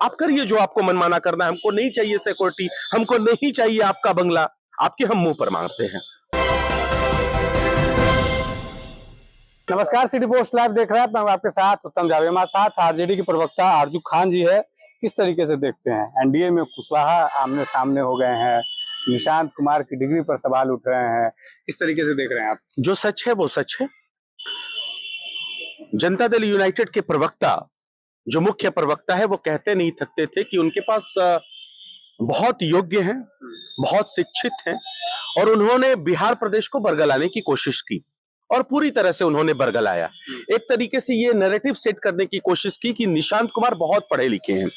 आप करिए जो आपको मनमाना करना है। हमको नहीं चाहिए सिक्योरिटी, हमको नहीं चाहिए आपका बंगला, आपके हम मुंह पर मारते हैं। नमस्कार, सिटी पोस्ट लाइव देख रहे हैं। मैं आपके साथ उत्तम जावेद। हमारे साथ आरजेडी के प्रवक्ता आरजू खान जी है। किस तरीके से देखते हैं एनडीए में कुशवाहा आमने सामने हो गए हैं, निशांत कुमार की डिग्री पर सवाल उठ रहे हैं, किस तरीके से देख रहे हैं आप? जो सच है वो सच है। जनता दल यूनाइटेड के प्रवक्ता, जो मुख्य प्रवक्ता है, वो कहते नहीं थकते थे कि उनके पास बहुत योग्य हैं, बहुत शिक्षित हैं और उन्होंने बिहार प्रदेश को बरगलाने की कोशिश की और पूरी तरह से उन्होंने बरगलाया। एक तरीके से ये नैरेटिव सेट करने की कोशिश की कि निशांत कुमार बहुत पढ़े लिखे हैं,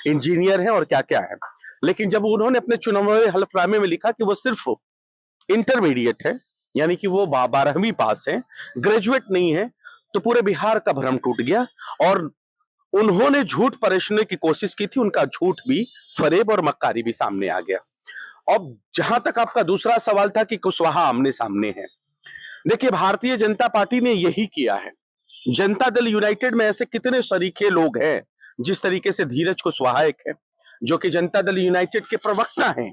इंजीनियर हैं और क्या क्या है। लेकिन जब उन्होंने अपने चुनावी हलफनामे में लिखा कि वो सिर्फ इंटरमीडिएट है, यानी कि वो 12वीं पास है, ग्रेजुएट नहीं है, तो पूरे बिहार का भ्रम टूट गया और उन्होंने झूठ परेशानी की कोशिश की थी। उनका झूठ भी, फरेब और मक्कारी भी सामने आ गया। अब जहां तक आपका दूसरा सवाल था कि कुशवाहा आमने सामने है, देखिए भारतीय जनता पार्टी ने यही किया है। जनता दल यूनाइटेड में ऐसे कितने सरीखे लोग हैं, जिस तरीके से धीरज कुशवाहा एक है जो कि जनता दल यूनाइटेड के प्रवक्ता हैं।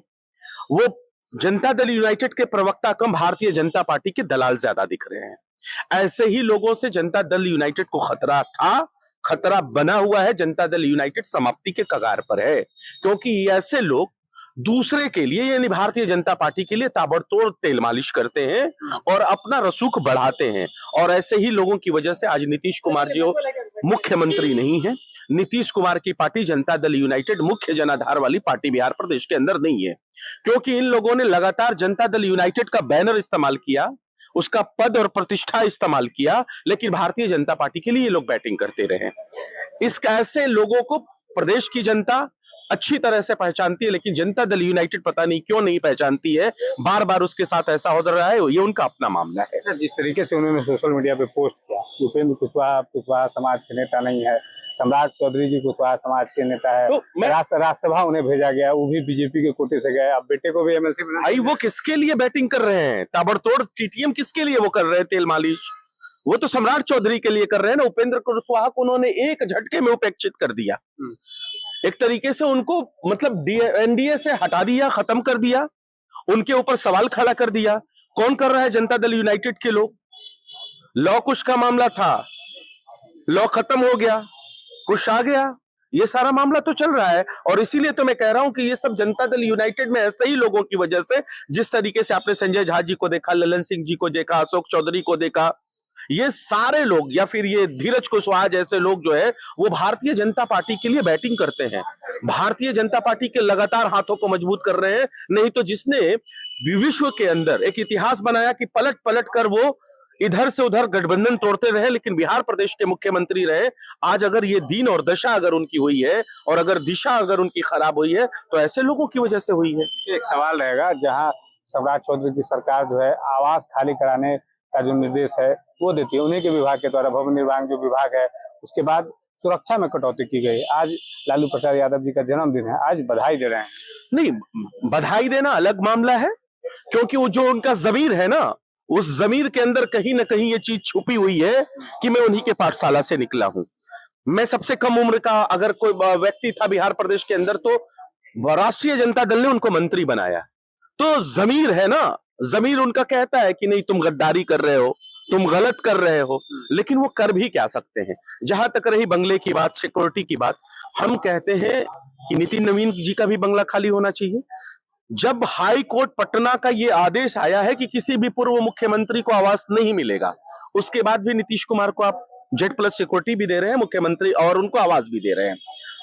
वो जनता दल यूनाइटेड के प्रवक्ता कम भारतीय जनता पार्टी के दलाल ज्यादा दिख रहे हैं। ऐसे ही लोगों से जनता दल यूनाइटेड को खतरा था, खतरा बना हुआ है। जनता दल यूनाइटेड समाप्ति के कगार पर है, क्योंकि ऐसे लोग दूसरे के लिए, यानी भारतीय जनता पार्टी के लिए ताबड़तोड़ तेल मालिश करते हैं और अपना रसूख बढ़ाते हैं। और ऐसे ही लोगों की वजह से आज नीतीश कुमार जी मुख्यमंत्री नहीं है। नीतीश कुमार की पार्टी जनता दल यूनाइटेड मुख्य जनाधार वाली पार्टी बिहार प्रदेश के अंदर नहीं है, क्योंकि इन लोगों ने लगातार जनता दल यूनाइटेड का बैनर इस्तेमाल किया, उसका पद और प्रतिष्ठा इस्तेमाल किया, लेकिन भारतीय जनता पार्टी के लिए ये लोग बैटिंग करते रहे। इस ऐसे लोगों को प्रदेश की जनता अच्छी तरह से पहचानती है, लेकिन जनता दल यूनाइटेड पता नहीं क्यों नहीं पहचानती है। बार बार उसके साथ ऐसा हो रहा है, ये उनका अपना मामला है। जिस तरीके से उन्होंने सोशल मीडिया पे पोस्ट किया, उपेंद्र कुशवाहा समाज के नेता नहीं है, सम्राट चौधरी जी कुशवाहा समाज के नेता है, तो राज्यसभा उन्हें भेजा गया, वो भी बीजेपी के कोटे से गए, अब बेटे को भी एमएलसी बना। भाई वो किसके लिए बैटिंग कर रहे हैं? ताबड़तोड़ टीटीएम किसके लिए वो कर रहे हैं तेल मालिश? वो तो सम्राट चौधरी के लिए कर रहे हैं ना। उपेंद्र कुशवाहा को उन्होंने एक झटके में उपेक्षित कर दिया, एक तरीके से उनको मतलब एनडीए से हटा दिया, खत्म कर दिया, उनके ऊपर सवाल खड़ा कर दिया। कौन कर रहा है? जनता दल यूनाइटेड के लोग। लॉ कुश का मामला था, लॉ खत्म हो गया, कुश आ गया, ये सारा मामला तो चल रहा है। और इसीलिए तो मैं कह रहा हूं कि ये सब जनता दल यूनाइटेड में ऐसे ही लोगों की वजह से, जिस तरीके से आपने संजय झा जी को देखा, ललन सिंह जी को देखा, अशोक चौधरी को देखा, ये सारे लोग या फिर ये धीरज कुशवाहा जैसे लोग जो है वो भारतीय जनता पार्टी के लिए बैटिंग करते हैं, भारतीय जनता पार्टी के लगातार हाथों को मजबूत कर रहे हैं। नहीं तो जिसने विश्व के अंदर एक इतिहास बनाया कि पलट पलट कर वो इधर से उधर गठबंधन तोड़ते रहे, लेकिन बिहार प्रदेश के मुख्यमंत्री रहे। आज अगर ये दीन और दशा अगर उनकी हुई है और अगर दिशा अगर उनकी खराब हुई है, तो ऐसे लोगों की वजह से हुई है। एक सवाल रहेगा, जहां सम्राट चौधरी की सरकार जो है आवास खाली कराने का जो निर्देश है वो देती है, उन्हीं के विभाग के द्वारा भवन निर्माण जो विभाग है, उसके बाद सुरक्षा में कटौती की गई। आज लालू प्रसाद यादव जी का जन्मदिन है, आज बधाई दे रहे हैं। नहीं, बधाई देना अलग मामला है, क्योंकि वो जो उनका जमीर है ना, उस जमीर के अंदर कहीं ना कहीं ये चीज छुपी हुई है कि मैं उन्हीं के पाठशाला से निकला हूं। मैं सबसे कम उम्र का अगर कोई व्यक्ति था बिहार प्रदेश के अंदर, तो राष्ट्रीय जनता दल ने उनको मंत्री बनाया। तो जमीर है ना, जमीर उनका कहता है कि नहीं तुम गद्दारी कर रहे हो, तुम गलत कर रहे हो, लेकिन वो कर भी क्या सकते हैं। जहां तक रही बंगले की बात, सिक्योरिटी की बात, हम कहते हैं कि नितिन नवीन जी का भी बंगला खाली होना चाहिए। जब हाई कोर्ट पटना का ये आदेश आया है कि किसी भी पूर्व मुख्यमंत्री को आवास नहीं मिलेगा, उसके बाद भी नीतीश कुमार को आप Z+ सिक्योरिटी भी दे रहे हैं मुख्यमंत्री और उनको आवास भी दे रहे हैं,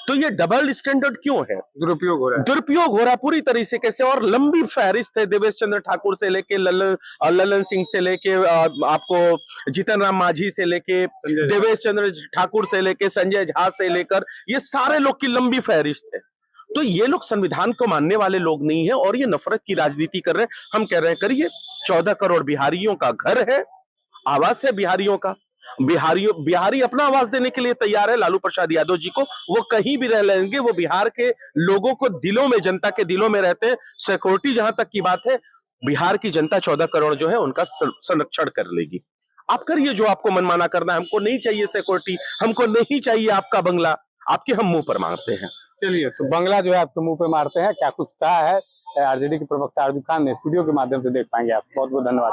तो ये डबल स्टैंडर्ड क्यों है? दुरुपयोग हो रहा है, दुरुपयोग हो रहा है पूरी तरीके से। और लंबी फहरिस्त है, देवेश चंद्र ठाकुर से लेके ललन सिंह से लेके आपको जीतन राम मांझी से लेके देवेश चंद्र ठाकुर से लेके संजय झा से लेकर ये सारे लोग की लंबी फहरिस्त है। तो ये लोग संविधान को मानने वाले लोग नहीं है और ये नफरत की राजनीति कर रहे हैं। हम कह रहे हैं करिए, 14 करोड़ बिहारियों का घर है, आवास है बिहारियों का, बिहारी अपना आवाज देने के लिए तैयार है लालू प्रसाद यादव जी को। वो कहीं भी रह लेंगे, वो बिहार के लोगों को दिलों में, जनता के दिलों में रहते हैं। सिक्योरिटी जहां तक की बात है, बिहार की जनता 14 करोड़ जो है उनका संरक्षण कर लेगी। आप करिए जो आपको मनमाना करना है। हमको नहीं चाहिए सिक्योरिटी, हमको नहीं चाहिए आपका बंगला, आपके हम मुंह पर मारते हैं। चलिए, तो बंगला जो है आपके मुंह पे मारते हैं, क्या कुछ कहा है आरजेडी के प्रवक्ता आरजू खान ने, इस वीडियो के माध्यम से देख पाएंगे आप। बहुत बहुत धन्यवाद।